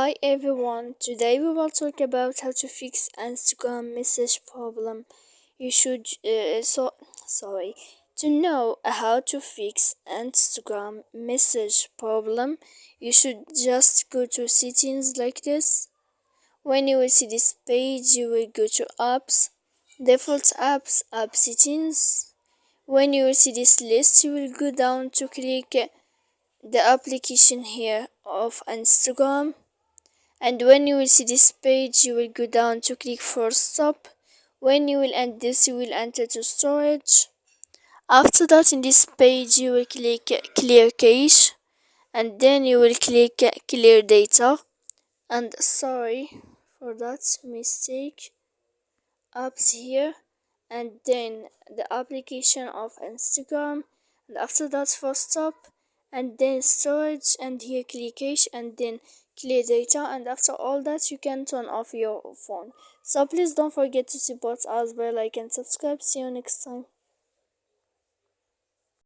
Hi everyone, today we will talk about how to fix Instagram message problem. You should to know how to fix Instagram message problem, you should just go to settings like this. When you will see this page, you will go to apps, default apps, app settings. When you will see this list, you will go down to click the application here of Instagram. And when you will see this page, you will go down to click for stop. When you will end this, you will enter to storage. After that, in this page, you will click clear cache, and then you will click clear data. And sorry for that mistake, apps here, and then the application of Instagram, and after that for stop, and then storage, and here click cache, and then clear data, and after all that you can turn off your phone. So please don't forget to support us by like and subscribe. See you next time.